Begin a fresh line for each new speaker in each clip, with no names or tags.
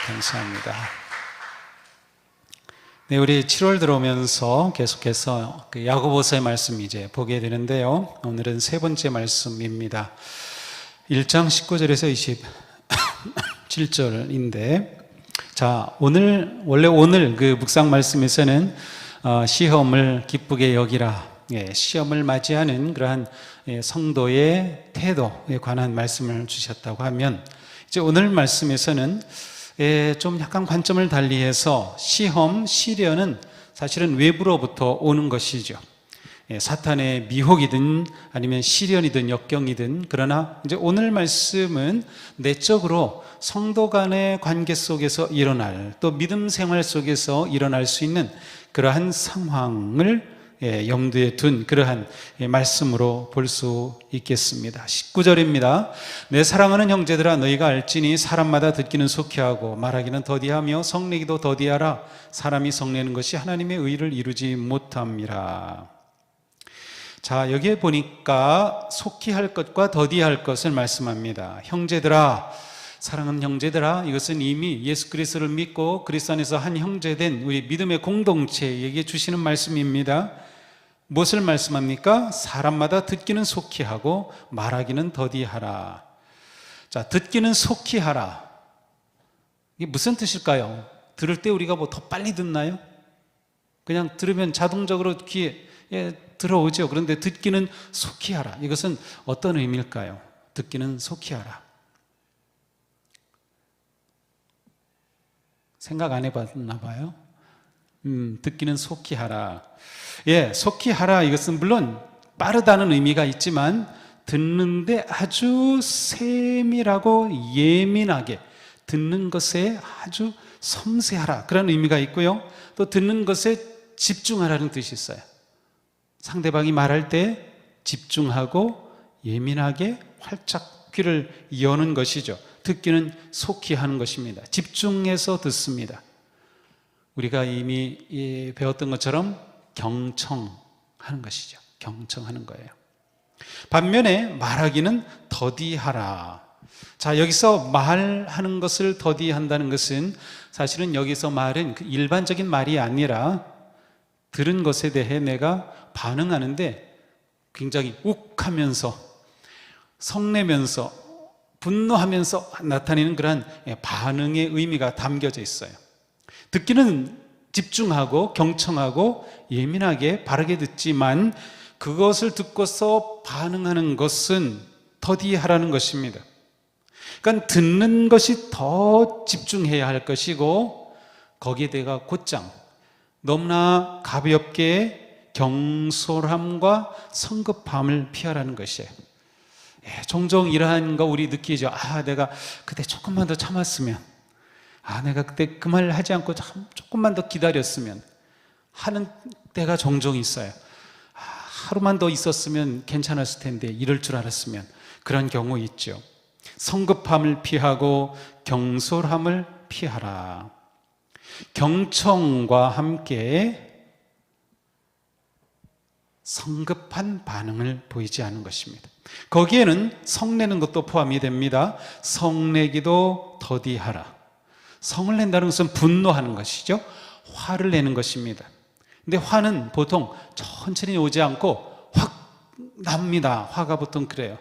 감사합니다. 네, 우리 7월 들어오면서 계속해서 야고보서의 말씀 이제 보게 되는데요. 오늘은 세 번째 말씀입니다. 1장 19절에서 27절인데, 자, 오늘 그 묵상 말씀에서는 시험을 기쁘게 여기라, 시험을 맞이하는 그러한 성도의 태도에 관한 말씀을 주셨다고 하면, 이제 오늘 말씀에서는 좀 약간 관점을 달리해서 시험, 시련은 사실은 외부로부터 오는 것이죠. 사탄의 미혹이든 아니면 시련이든 역경이든, 그러나 이제 오늘 말씀은 내적으로 성도 간의 관계 속에서 일어날, 또 믿음 생활 속에서 일어날 수 있는 그러한 상황을 염두에 둔 그러한 말씀으로 볼 수 있겠습니다. 19절입니다. 내 사랑하는 형제들아, 너희가 알지니 사람마다 듣기는 속히하고 말하기는 더디하며 성내기도 더디하라. 사람이 성내는 것이 하나님의 의를 이루지 못함이라. 자, 여기에 보니까 속히할 것과 더디할 것을 말씀합니다. 형제들아, 사랑하는 형제들아, 이것은 이미 예수 그리스도를 믿고 그리스도 안에서 한 형제된 우리 믿음의 공동체에게 주시는 말씀입니다. 무엇을 말씀합니까? 사람마다 듣기는 속히 하고 말하기는 더디하라. 자, 듣기는 속히 하라. 이게 무슨 뜻일까요? 들을 때 우리가 뭐 더 빨리 듣나요? 그냥 들으면 자동적으로 귀에 들어오죠. 그런데 듣기는 속히 하라. 이것은 어떤 의미일까요? 듣기는 속히 하라. 생각 안 해봤나 봐요. 듣기는 속히 하라. 속히 하라. 이것은 물론 빠르다는 의미가 있지만 듣는데 아주 세밀하고 예민하게 듣는 것에 아주 섬세하라, 그런 의미가 있고요. 또 듣는 것에 집중하라는 뜻이 있어요. 상대방이 말할 때 집중하고 예민하게 활짝 귀를 여는 것이죠. 듣기는 속히 하는 것입니다. 집중해서 듣습니다. 우리가 이미 배웠던 것처럼 경청하는 것이죠. 경청하는 거예요. 반면에 말하기는 더디하라. 자, 여기서 말하는 것을 더디한다는 것은 사실은 여기서 말은 일반적인 말이 아니라 들은 것에 대해 내가 반응하는데 굉장히 욱하면서 성내면서 분노하면서 나타내는 그러한 반응의 의미가 담겨져 있어요. 듣기는 집중하고 경청하고 예민하게 바르게 듣지만 그것을 듣고서 반응하는 것은 더디하라는 것입니다. 그러니까 듣는 것이 더 집중해야 할 것이고, 거기에 대가 곧장 너무나 가볍게 경솔함과 성급함을 피하라는 것이에요. 종종 이러한 거 우리 느끼죠. 내가 그때 조금만 더 참았으면, 내가 그때 그 말을 하지 않고 조금만 더 기다렸으면 하는 때가 종종 있어요. 하루만 더 있었으면 괜찮았을 텐데, 이럴 줄 알았으면. 그런 경우 있죠. 성급함을 피하고 경솔함을 피하라. 경청과 함께 성급한 반응을 보이지 않는 것입니다. 거기에는 성내는 것도 포함이 됩니다. 성내기도 더디하라. 성을 낸다는 것은 분노하는 것이죠. 화를 내는 것입니다. 근데 화는 보통 천천히 오지 않고 확 납니다. 화가 보통 그래요.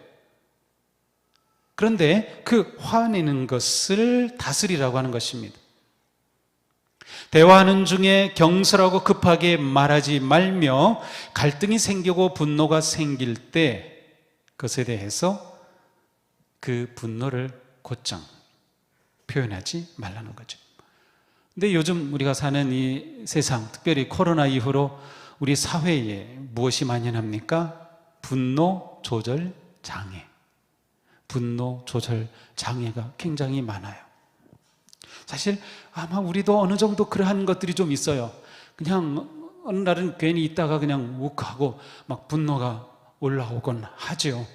그런데 그 화내는 것을 다스리라고 하는 것입니다. 대화하는 중에 경솔하고 급하게 말하지 말며, 갈등이 생기고 분노가 생길 때 그것에 대해서 그 분노를 곧장 표현하지 말라는 거죠. 근데 요즘 우리가 사는 이 세상, 특별히 코로나 이후로 우리 사회에 무엇이 만연합니까? 분노 조절 장애. 분노 조절 장애가 굉장히 많아요. 사실 아마 우리도 어느 정도 그러한 것들이 좀 있어요. 그냥 어느 날은 괜히 있다가 그냥 욱하고 막 분노가 올라오곤 하죠.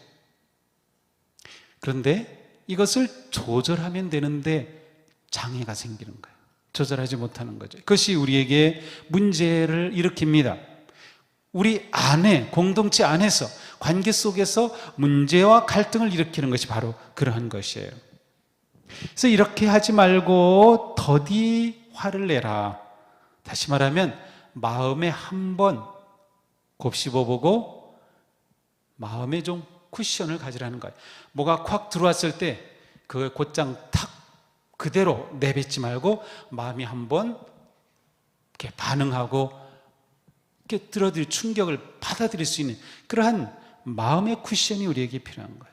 그런데 이것을 조절하면 되는데 장애가 생기는 거예요. 조절하지 못하는 거죠. 그것이 우리에게 문제를 일으킵니다. 우리 안에, 공동체 안에서, 관계 속에서 문제와 갈등을 일으키는 것이 바로 그러한 것이에요. 그래서 이렇게 하지 말고 더디 화를 내라. 다시 말하면 마음에 한번 곱씹어보고 마음에 좀 쿠션을 가지라는 거예요. 뭐가 콱 들어왔을 때 그걸 곧장 탁 그대로 내뱉지 말고 마음이 한번 이렇게 반응하고 이렇게 들어들 충격을 받아들일 수 있는 그러한 마음의 쿠션이 우리에게 필요한 거예요.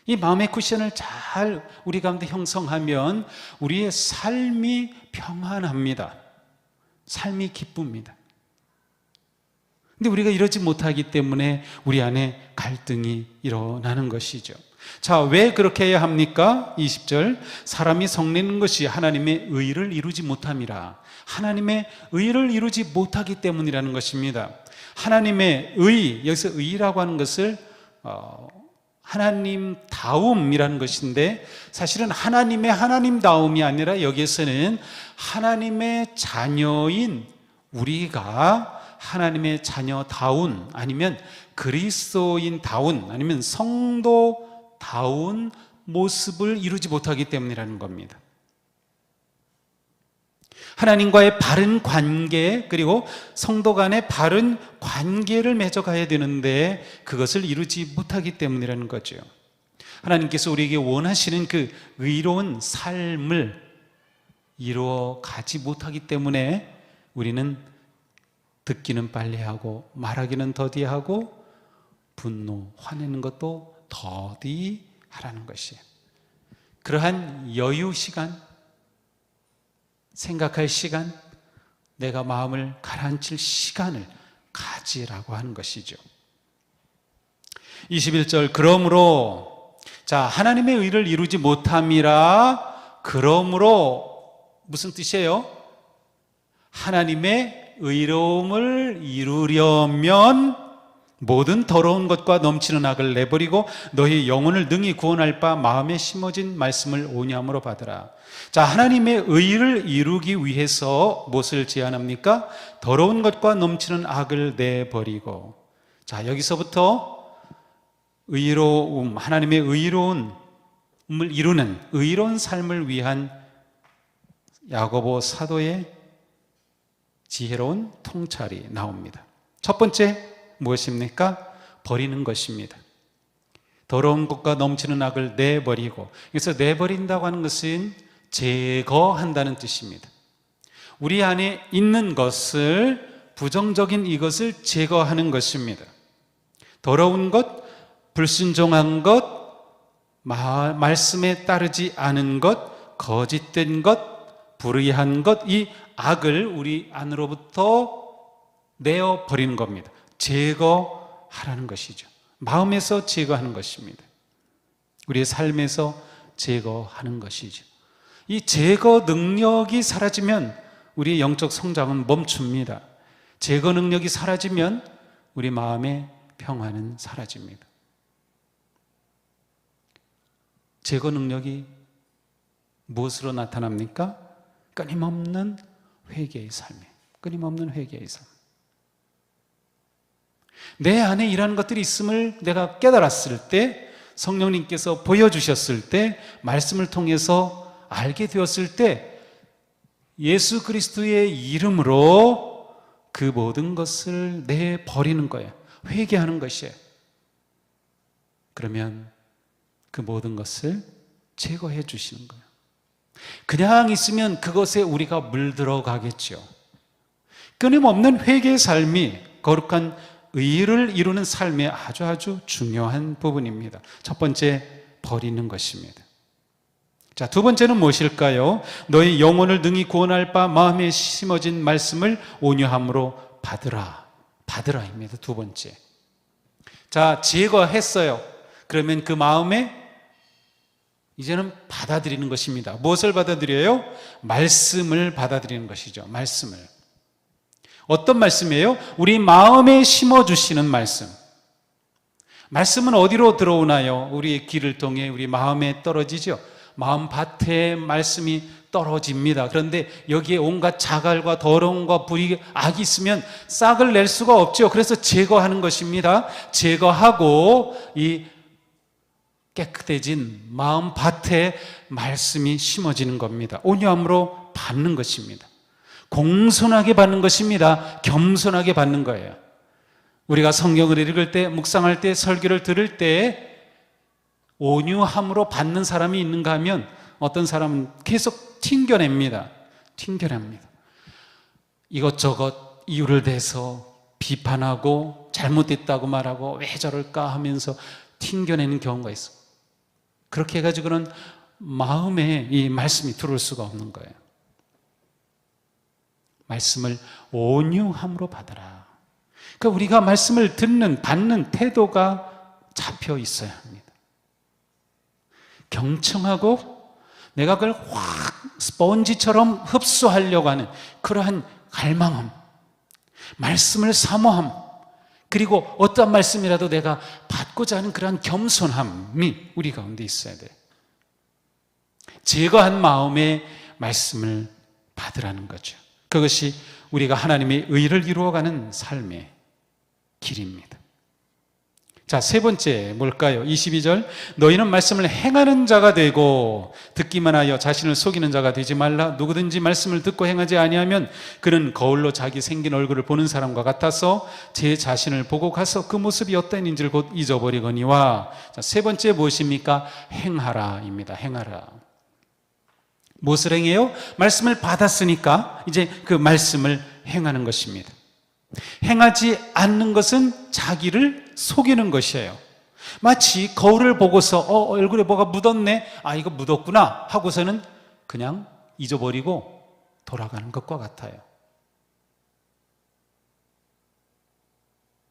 이 마음의 쿠션을 잘 우리 가운데 형성하면 우리의 삶이 평안합니다. 삶이 기쁩니다. 근데 우리가 이러지 못하기 때문에 우리 안에 갈등이 일어나는 것이죠. 자, 왜 그렇게 해야 합니까? 20절, 사람이 성내는 것이 하나님의 의를 이루지 못함이라. 하나님의 의를 이루지 못하기 때문이라는 것입니다. 하나님의 의, 여기서 의라고 하는 것을 하나님다움이라는 것인데 사실은 하나님의 하나님다움이 아니라 여기에서는 하나님의 자녀인 우리가 하나님의 자녀다운 아니면 그리스도인다운 아니면 성도다운 모습을 이루지 못하기 때문이라는 겁니다. 하나님과의 바른 관계 그리고 성도 간의 바른 관계를 맺어가야 되는데 그것을 이루지 못하기 때문이라는 거죠. 하나님께서 우리에게 원하시는 그 의로운 삶을 이루어 가지 못하기 때문에 우리는 듣기는 빨리 하고 말하기는 더디 하고 분노, 화내는 것도 더디 하라는 것이에요. 그러한 여유 시간, 생각할 시간, 내가 마음을 가라앉힐 시간을 가지라고 하는 것이죠. 21절, 그러므로 자, 하나님의 의를 이루지 못함이라. 그러므로 무슨 뜻이에요? 하나님의 의로움을 이루려면 모든 더러운 것과 넘치는 악을 내버리고 너희 영혼을 능히 구원할 바 마음에 심어진 말씀을 온유함으로 받으라. 자, 하나님의 의를 이루기 위해서 무엇을 제안합니까? 더러운 것과 넘치는 악을 내버리고. 자, 여기서부터 의로움, 하나님의 의로움을 이루는 의로운 삶을 위한 야고보 사도의 지혜로운 통찰이 나옵니다. 첫 번째 무엇입니까? 버리는 것입니다. 더러운 것과 넘치는 악을 내버리고, 그래서 내버린다고 하는 것은 제거한다는 뜻입니다. 우리 안에 있는 것을, 부정적인 이것을 제거하는 것입니다. 더러운 것, 불순종한 것, 말씀에 따르지 않은 것, 거짓된 것, 불의한 것, 이 악을 우리 안으로부터 내어버리는 겁니다. 제거하라는 것이죠. 마음에서 제거하는 것입니다. 우리의 삶에서 제거하는 것이죠. 이 제거 능력이 사라지면 우리의 영적 성장은 멈춥니다. 제거 능력이 사라지면 우리 마음의 평화는 사라집니다. 제거 능력이 무엇으로 나타납니까? 끊임없는 회개의 삶이에요. 끊임없는 회개의 삶. 내 안에 이러한 것들이 있음을 내가 깨달았을 때, 성령님께서 보여주셨을 때, 말씀을 통해서 알게 되었을 때 예수 그리스도의 이름으로 그 모든 것을 내버리는 거예요. 회개하는 것이에요. 그러면 그 모든 것을 제거해 주시는 거예요. 그냥 있으면 그것에 우리가 물들어가겠죠. 끊임없는 회개의 삶이 거룩한 의를 이루는 삶의 아주 중요한 부분입니다. 첫 번째, 버리는 것입니다. 자, 두 번째는 무엇일까요? 너희 영혼을 능히 구원할 바 마음에 심어진 말씀을 온유함으로 받으라. 받으라입니다. 두 번째. 자, 제거했어요. 그러면 그 마음에 이제는 받아들이는 것입니다. 무엇을 받아들여요? 말씀을 받아들이는 것이죠. 말씀을. 어떤 말씀이에요? 우리 마음에 심어주시는 말씀. 말씀은 어디로 들어오나요? 우리의 귀를 통해 우리 마음에 떨어지죠. 마음 밭에 말씀이 떨어집니다. 그런데 여기에 온갖 자갈과 더러움과 불의, 악이 있으면 싹을 낼 수가 없죠. 그래서 제거하는 것입니다. 제거하고 이 깨끗해진 마음 밭에 말씀이 심어지는 겁니다. 온유함으로 받는 것입니다. 공손하게 받는 것입니다. 겸손하게 받는 거예요. 우리가 성경을 읽을 때, 묵상할 때, 설교를 들을 때 온유함으로 받는 사람이 있는가 하면 어떤 사람은 계속 튕겨냅니다. 이것저것 이유를 대서 비판하고 잘못됐다고 말하고 왜 저럴까 하면서 튕겨내는 경우가 있어. 그렇게 해가지고는 마음에 이 말씀이 들어올 수가 없는 거예요. 말씀을 온유함으로 받아라. 그러니까 우리가 말씀을 받는 태도가 잡혀 있어야 합니다. 경청하고 내가 그걸 확 스펀지처럼 흡수하려고 하는 그러한 갈망함, 말씀을 사모함, 그리고 어떠한 말씀이라도 내가 받고자 하는 그러한 겸손함이 우리 가운데 있어야 돼요. 제거한 마음의 말씀을 받으라는 거죠. 그것이 우리가 하나님의 의를 이루어가는 삶의 길입니다. 자, 세 번째 뭘까요? 22절, 너희는 말씀을 행하는 자가 되고 듣기만 하여 자신을 속이는 자가 되지 말라. 누구든지 말씀을 듣고 행하지 아니하면 그는 거울로 자기 생긴 얼굴을 보는 사람과 같아서 제 자신을 보고 가서 그 모습이 어떠한인지를 곧 잊어버리거니와. 자, 세 번째 무엇입니까? 행하라입니다. 행하라. 무엇을 행해요? 말씀을 받았으니까 이제 그 말씀을 행하는 것입니다. 행하지 않는 것은 자기를 속이는 것이에요. 마치 거울을 보고서 얼굴에 뭐가 묻었네, 이거 묻었구나 하고서는 그냥 잊어버리고 돌아가는 것과 같아요.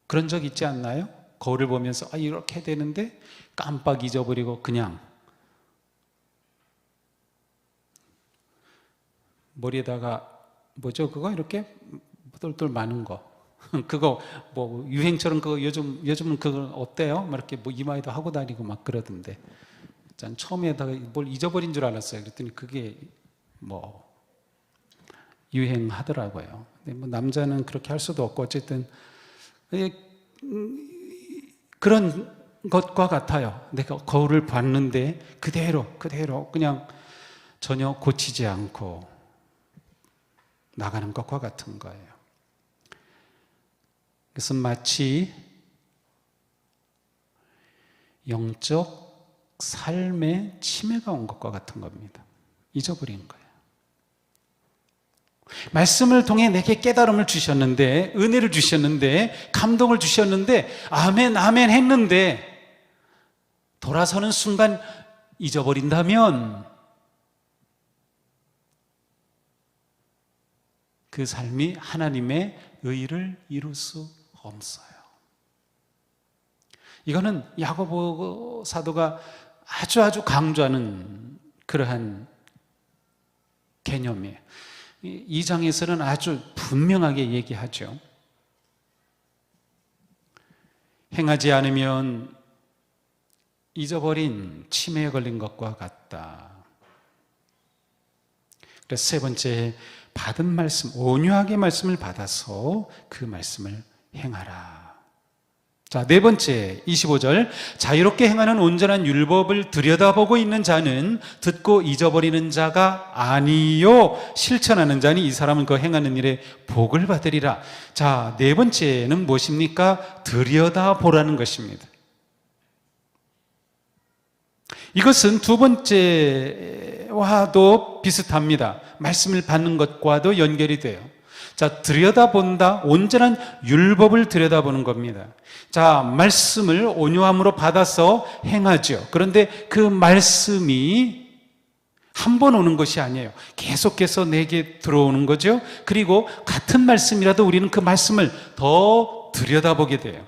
그런 적 있지 않나요? 거울을 보면서 이렇게 되는데 깜빡 잊어버리고 그냥 머리에다가 뭐죠 그거 이렇게 똘똘 마는 거 그거 뭐 유행처럼 그거 요즘은 그거 어때요? 막 이렇게 뭐 이마에도 하고 다니고 막 그러던데. 전 처음에다가 뭘 잊어버린 줄 알았어요. 그랬더니 그게 뭐 유행하더라고요. 근데 뭐 남자는 그렇게 할 수도 없고 어쨌든 그런 것과 같아요. 내가 거울을 봤는데 그대로 그냥 전혀 고치지 않고 나가는 것과 같은 거예요. 그래서 마치 영적 삶에 침해가 온 것과 같은 겁니다. 잊어버린 거예요. 말씀을 통해 내게 깨달음을 주셨는데, 은혜를 주셨는데, 감동을 주셨는데, 아멘 아멘 했는데 돌아서는 순간 잊어버린다면 그 삶이 하나님의 의를 이룰 수 없어요. 이거는 야고보 사도가 아주 강조하는 그러한 개념이에요. 이 장에서는 아주 분명하게 얘기하죠. 행하지 않으면 잊어버린 치매에 걸린 것과 같다. 그래서 세 번째, 받은 말씀, 온유하게 말씀을 받아서 그 말씀을 행하라. 자, 네 번째 25절, 자유롭게 행하는 온전한 율법을 들여다보고 있는 자는 듣고 잊어버리는 자가 아니요 실천하는 자니 이 사람은 그 행하는 일에 복을 받으리라. 자, 네 번째는 무엇입니까? 들여다보라는 것입니다. 이것은 두 번째와도 비슷합니다. 말씀을 받는 것과도 연결이 돼요. 자, 들여다본다, 온전한 율법을 들여다보는 겁니다. 자, 말씀을 온유함으로 받아서 행하죠. 그런데 그 말씀이 한 번 오는 것이 아니에요. 계속해서 내게 들어오는 거죠. 그리고 같은 말씀이라도 우리는 그 말씀을 더 들여다보게 돼요.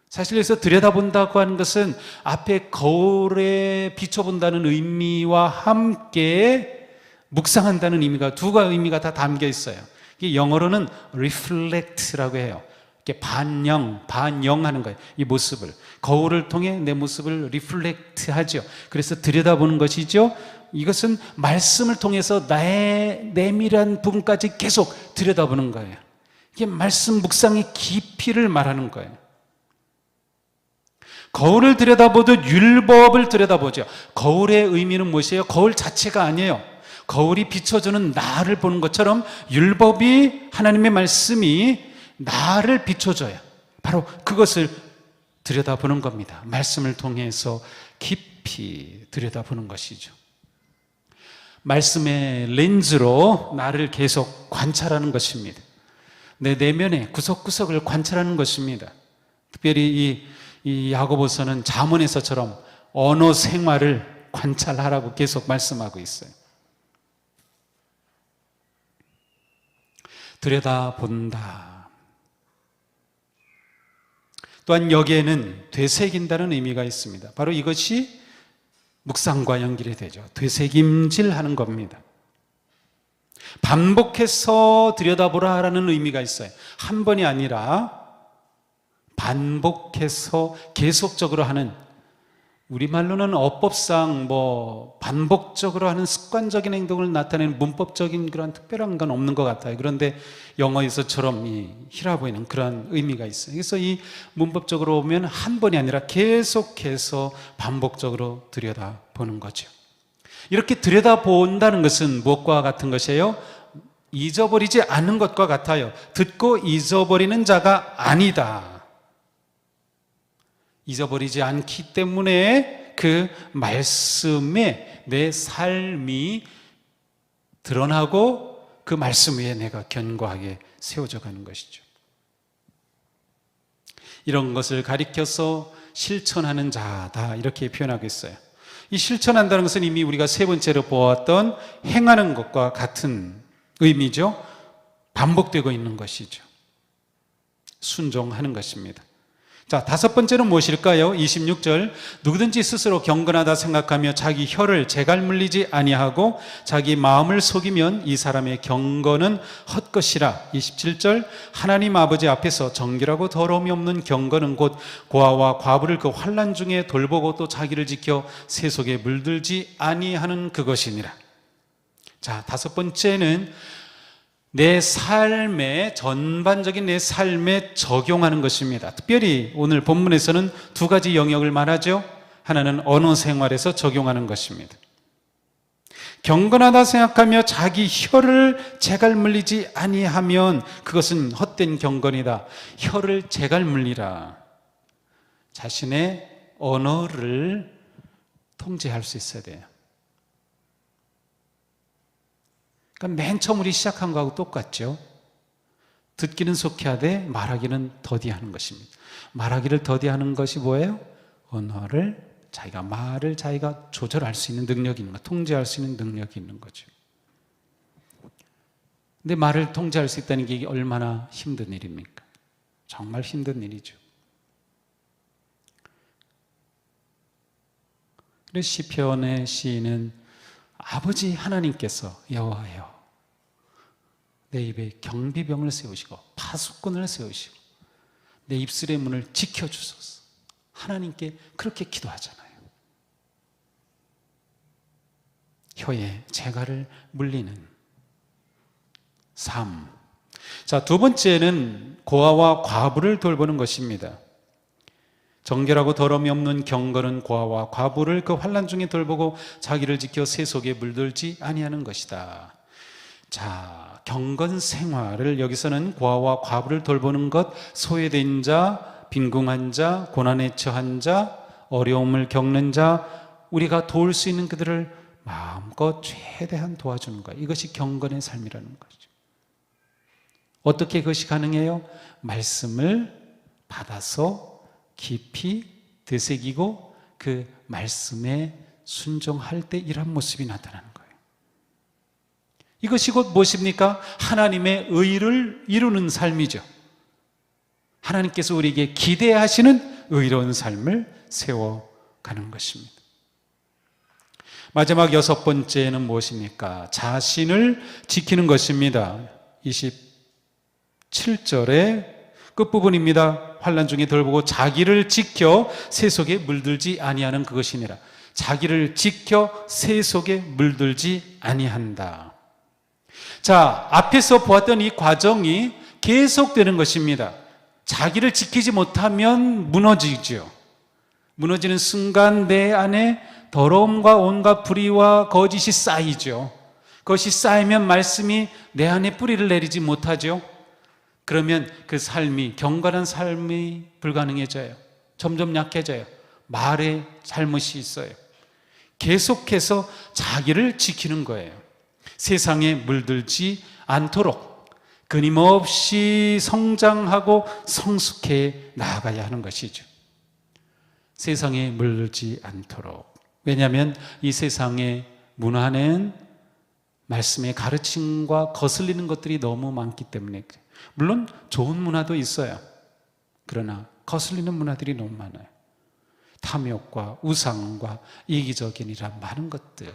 사실 여기서 들여다본다고 하는 것은 앞에 거울에 비춰본다는 의미와 함께 묵상한다는 의미가, 두 의미가 다 담겨 있어요. 이게 영어로는 reflect라고 해요. 이렇게 반영하는 거예요. 이 모습을. 거울을 통해 내 모습을 reflect 하죠. 그래서 들여다보는 것이죠. 이것은 말씀을 통해서 나의 내밀한 부분까지 계속 들여다보는 거예요. 이게 말씀 묵상의 깊이를 말하는 거예요. 거울을 들여다보듯 율법을 들여다보죠. 거울의 의미는 무엇이에요? 거울 자체가 아니에요. 거울이 비춰주는 나를 보는 것처럼 율법이, 하나님의 말씀이 나를 비춰줘요. 바로 그것을 들여다보는 겁니다. 말씀을 통해서 깊이 들여다보는 것이죠. 말씀의 렌즈로 나를 계속 관찰하는 것입니다. 내 내면의 구석구석을 관찰하는 것입니다. 특별히 이 야고보서는 잠언에서처럼 언어 생활을 관찰하라고 계속 말씀하고 있어요. 들여다본다. 또한 여기에는 되새긴다는 의미가 있습니다. 바로 이것이 묵상과 연결이 되죠. 되새김질하는 겁니다. 반복해서 들여다보라라는 의미가 있어요. 한 번이 아니라 반복해서 계속적으로 하는, 우리말로는 어법상 반복적으로 하는 습관적인 행동을 나타내는 문법적인 그런 특별한 건 없는 것 같아요. 그런데 영어에서처럼 이 히라보에는 그런 의미가 있어요. 그래서 이 문법적으로 보면 한 번이 아니라 계속해서 반복적으로 들여다보는 거죠. 이렇게 들여다본다는 것은 무엇과 같은 것이에요? 잊어버리지 않는 것과 같아요. 듣고 잊어버리는 자가 아니다. 잊어버리지 않기 때문에 그 말씀에 내 삶이 드러나고 그 말씀 위에 내가 견고하게 세워져 가는 것이죠. 이런 것을 가리켜서 실천하는 자다, 이렇게 표현하고 있어요. 이 실천한다는 것은 이미 우리가 세 번째로 보았던 행하는 것과 같은 의미죠. 반복되고 있는 것이죠. 순종하는 것입니다. 자, 다섯 번째는 무엇일까요? 26절, 누구든지 스스로 경건하다 생각하며 자기 혀를 재갈 물리지 아니하고 자기 마음을 속이면 이 사람의 경건은 헛것이라. 27절, 하나님 아버지 앞에서 정결하고 더러움이 없는 경건은 곧 고아와 과부를 그 환난 중에 돌보고 또 자기를 지켜 세속에 물들지 아니하는 그것이니라. 자, 다섯 번째는 내 삶에, 전반적인 내 삶에 적용하는 것입니다. 특별히 오늘 본문에서는 두 가지 영역을 말하죠. 하나는 언어 생활에서 적용하는 것입니다. 경건하다 생각하며 자기 혀를 재갈 물리지 아니하면 그것은 헛된 경건이다. 혀를 재갈 물리라. 자신의 언어를 통제할 수 있어야 돼요. 그러니까 맨 처음 우리 시작한 거하고 똑같죠. 듣기는 속히하되 말하기는 더디하는 것입니다. 말하기를 더디하는 것이 뭐예요? 언어를, 말을 자기가 조절할 수 있는 능력이 있는 거, 통제할 수 있는 능력이 있는 거죠. 근데 말을 통제할 수 있다는 게 얼마나 힘든 일입니까? 정말 힘든 일이죠. 그래서 시편의 시인은 아버지 하나님께서 여호와여, 내 입에 경비병을 세우시고 파수꾼을 세우시고 내 입술의 문을 지켜주소서. 하나님께 그렇게 기도하잖아요. 혀에 재갈을 물리는 삶. 자, 두 번째는 고아와 과부를 돌보는 것입니다. 정결하고 더러움이 없는 경건은 고아와 과부를 그 환난 중에 돌보고 자기를 지켜 세속에 물들지 아니하는 것이다. 자, 경건 생활을 여기서는 고아와 과부를 돌보는 것, 소외된 자, 빈궁한 자, 고난에 처한 자, 어려움을 겪는 자, 우리가 도울 수 있는 그들을 마음껏 최대한 도와주는 것, 이것이 경건의 삶이라는 거죠. 어떻게 그것이 가능해요? 말씀을 받아서 깊이 되새기고 그 말씀에 순종할 때 이런 모습이 나타나는 거예요. 이것이 곧 무엇입니까? 하나님의 의를 이루는 삶이죠. 하나님께서 우리에게 기대하시는 의로운 삶을 세워가는 것입니다. 마지막 여섯 번째는 무엇입니까? 자신을 지키는 것입니다. 27절의 끝부분입니다. 환난 중에 돌보고 자기를 지켜 세속에 물들지 아니하는 그것이니라. 자기를 지켜 세속에 물들지 아니한다. 자, 앞에서 보았던 이 과정이 계속되는 것입니다. 자기를 지키지 못하면 무너지죠. 무너지는 순간 내 안에 더러움과 온갖 불의와 거짓이 쌓이죠. 그것이 쌓이면 말씀이 내 안에 뿌리를 내리지 못하죠. 그러면 그 삶이, 경건한 삶이 불가능해져요. 점점 약해져요. 말에 잘못이 있어요. 계속해서 자기를 지키는 거예요. 세상에 물들지 않도록 끊임없이 성장하고 성숙해 나아가야 하는 것이죠. 세상에 물들지 않도록. 왜냐하면 이 세상의 문화는 말씀의 가르침과 거슬리는 것들이 너무 많기 때문에 그래요. 물론 좋은 문화도 있어요. 그러나 거슬리는 문화들이 너무 많아요. 탐욕과 우상과 이기적인 이런 많은 것들.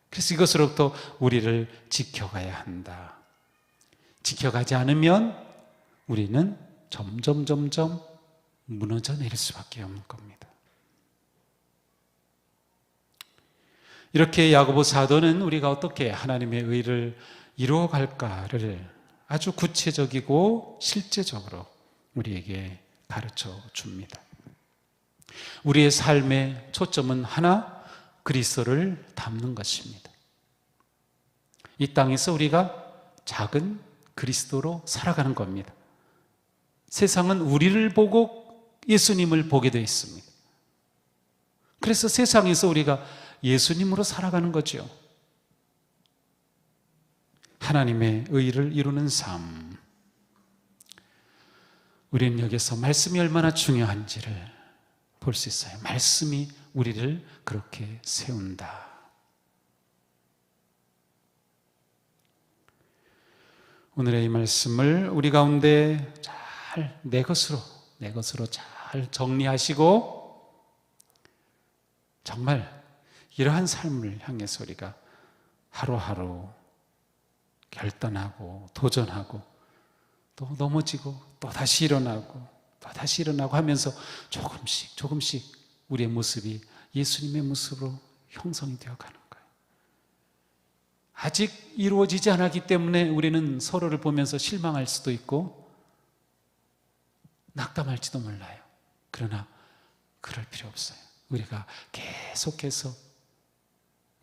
그래서 이것으로부터 우리를 지켜가야 한다. 지켜가지 않으면 우리는 점점 무너져 내릴 수밖에 없는 겁니다. 이렇게 야고보 사도는 우리가 어떻게 하나님의 의를 이루어갈까를 아주 구체적이고 실제적으로 우리에게 가르쳐 줍니다. 우리의 삶의 초점은 하나, 그리스도를 담는 것입니다. 이 땅에서 우리가 작은 그리스도로 살아가는 겁니다. 세상은 우리를 보고 예수님을 보게 되어 있습니다. 그래서 세상에서 우리가 예수님으로 살아가는 거죠. 하나님의 의를 이루는 삶. 우리는 여기서 말씀이 얼마나 중요한지를 볼 수 있어요. 말씀이 우리를 그렇게 세운다. 오늘의 이 말씀을 우리 가운데 잘 내 것으로 잘 정리하시고 정말 이러한 삶을 향해서 우리가 하루하루 결단하고 도전하고 또 넘어지고 또 다시 일어나고 또 다시 일어나고 하면서 조금씩 우리의 모습이 예수님의 모습으로 형성이 되어가는 거예요. 아직 이루어지지 않았기 때문에 우리는 서로를 보면서 실망할 수도 있고 낙담할지도 몰라요. 그러나 그럴 필요 없어요. 우리가 계속해서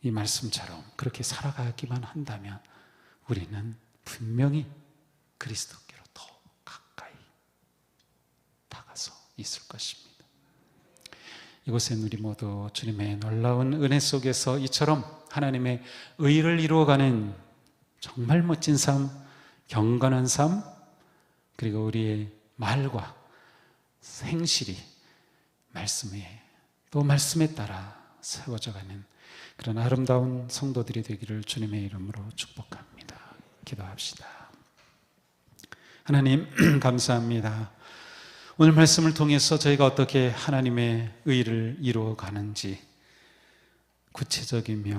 이 말씀처럼 그렇게 살아가기만 한다면 우리는 분명히 그리스도께로 더 가까이 다가서 있을 것입니다. 이곳엔 우리 모두 주님의 놀라운 은혜 속에서 이처럼 하나님의 의를 이루어가는 정말 멋진 삶, 경건한 삶, 그리고 우리의 말과 행실이 말씀에 또 말씀에 따라 세워져가는 그런 아름다운 성도들이 되기를 주님의 이름으로 축복합니다. 기도합시다. 하나님 감사합니다. 오늘 말씀을 통해서 저희가 어떻게 하나님의 의를 이루어가는지 구체적이며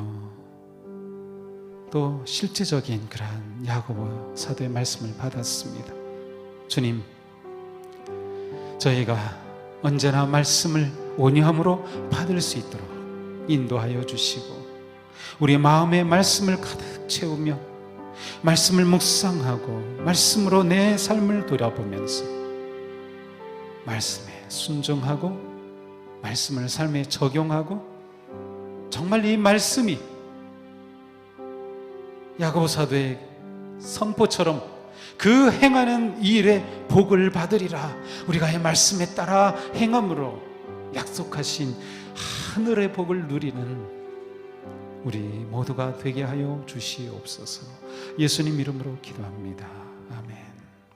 또 실제적인 그러한 야고보 사도의 말씀을 받았습니다. 주님, 저희가 언제나 말씀을 온유함으로 받을 수 있도록 인도하여 주시고 우리의 마음에 말씀을 가득 채우며 말씀을 묵상하고 말씀으로 내 삶을 돌아보면서 말씀에 순종하고 말씀을 삶에 적용하고 정말 이 말씀이 야고보 사도의 선포처럼 그 행하는 이 일에 복을 받으리라. 우리가 이 말씀에 따라 행함으로 약속하신 하늘의 복을 누리는 우리 모두가 되게 하여 주시옵소서. 예수님 이름으로 기도합니다.